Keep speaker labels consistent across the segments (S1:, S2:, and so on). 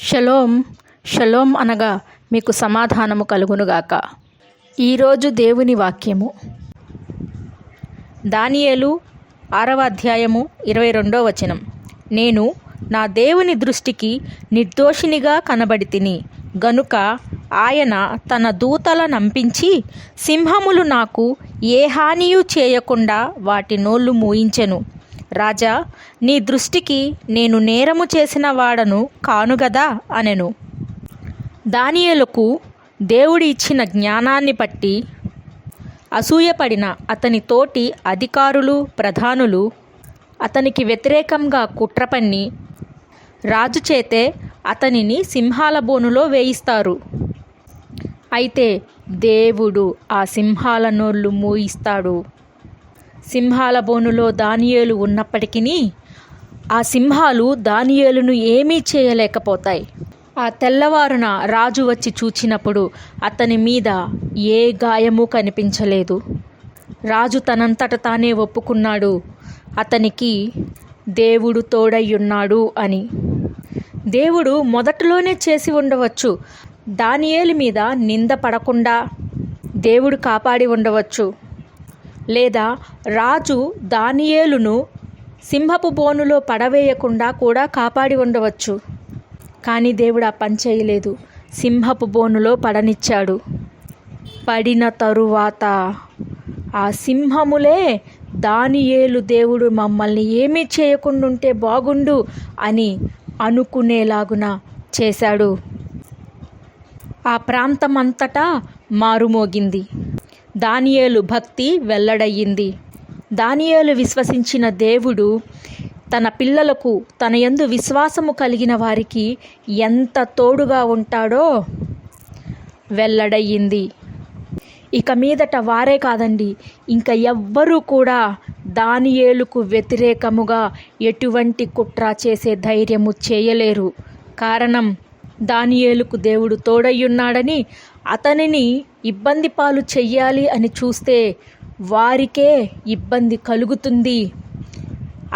S1: Shalom shalom అనగా మీకు సమాధానము కలుగునుగాక. ఈరోజు దేవుని వాక్యము దానియేలు 6వ అధ్యాయము 22వ వచనం. నేను నా దేవుని దృష్టికి నిర్దోషినిగా కనబడితిని గనుక ఆయన తన దూతలనంపించి సింహములు నాకు ఏ హానియు చేయకుండా వాటి నోళ్ళు మూయించెను. రాజా, నీ దృష్టికి నేను నేరము చేసిన వాడను కానుగదా అనెను. దానియేలుకు దేవుడు ఇచ్చిన జ్ఞానాన్ని బట్టి అసూయపడిన అతని తోటి అధికారులు, ప్రధానులు అతనికి వ్యతిరేకంగా కుట్రపన్ని రాజు చేతే అతనిని సింహాల బోనులో వేయిస్తారు. అయితే దేవుడు ఆ సింహాల నోళ్ళు మూయిస్తాడు. సింహాల బోనులో దానియేలు ఉన్నప్పటికీ ఆ సింహాలు దానియేలును ఏమీ చేయలేకపోతాయి. ఆ తెల్లవారున రాజు వచ్చి చూచినప్పుడు అతని మీద ఏ గాయము కనిపించలేదు. రాజు తనంతట తానే ఒప్పుకున్నాడు అతనికి దేవుడు తోడయ్యున్నాడు అని. దేవుడు మొదటిలోనే చేసి ఉండవచ్చు. దానియేలు మీద నింద పడకుండా దేవుడు కాపాడి ఉండవచ్చు. లేదా రాజు దానియేలును సింహపు బోనులో పడవేయకుండా కూడా కాపాడి ఉండవచ్చు. కానీ దేవుడు ఆ పని చేయలేదు. సింహపు బోనులో పడనిచ్చాడు. పడిన తరువాత ఆ సింహములే దానియేలు దేవుడు మమ్మల్ని ఏమీ చేయకుండా ఉంటే బాగుండు అని అనుకునేలాగున చేశాడు. ఆ ప్రాంతమంతటా మారుమోగింది. దానియేలు భక్తి వెల్లడయ్యింది. దానియేలు విశ్వసించిన దేవుడు తన పిల్లలకు తన యందు విశ్వాసము కలిగిన వారికి ఎంత తోడుగా ఉంటాడో వెల్లడయ్యింది. ఇక మీదట వారే కాదండి, ఇంకా ఎవ్వరూ కూడా దానియేలుకు వ్యతిరేకముగా ఎటువంటి కుట్ర చేసే ధైర్యము చేయలేరు. కారణం, దానియేలుకు దేవుడు తోడయ్యున్నాడని అతనిని ఇబ్బంది పాలు చెయ్యాలి అని చూస్తే వారికే ఇబ్బంది కలుగుతుంది.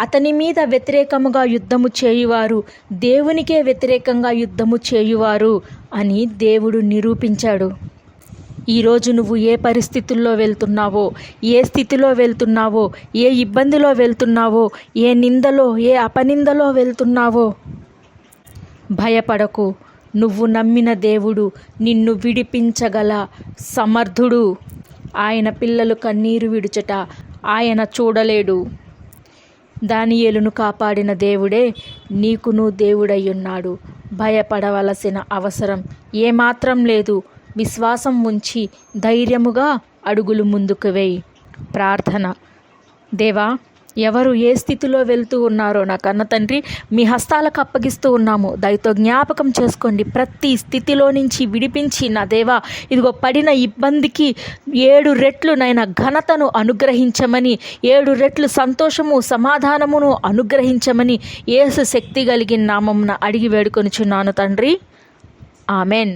S1: అతని మీద వ్యతిరేకముగా యుద్ధము చేయువారు దేవునికే వ్యతిరేకంగా యుద్ధము చేయువారు అని దేవుడు నిరూపించాడు. ఈరోజు నువ్వు ఏ పరిస్థితుల్లో వెళ్తున్నావో, ఏ స్థితిలో వెళ్తున్నావో, ఏ ఇబ్బందిలో వెళ్తున్నావో, ఏ నిందలో, ఏ అపనిందలో వెళ్తున్నావో భయపడకు. నువ్వు నమ్మిన దేవుడు నిన్ను విడిపించగల సమర్థుడు. ఆయన పిల్లలు కన్నీరు విడుచుట ఆయన చూడలేడు. దానియేలును కాపాడిన దేవుడే నీకును దేవుడయ్యున్నాడు. భయపడవలసిన అవసరం ఏమాత్రం లేదు. విశ్వాసం ఉంచి ధైర్యముగా అడుగులు ముందుకు వేయి. ప్రార్థన. దేవా, ఎవరు ఏ స్థితిలో వెళ్తూ ఉన్నారో నా కన్న తండ్రి మీ హస్తాలకు అప్పగిస్తూ ఉన్నాము. దయతో జ్ఞాపకం చేసుకోండి. ప్రతి స్థితిలో నుంచి విడిపించి నా దేవా, ఇదిగో పడిన ఇబ్బందికి 7 రెట్లు నైనా ఘనతను అనుగ్రహించమని, 7 రెట్లు సంతోషము సమాధానమును అనుగ్రహించమని యేసు శక్తి కలిగిన నామమున అడిగి వేడుకొనుచున్నాను తండ్రి. ఆమెన్.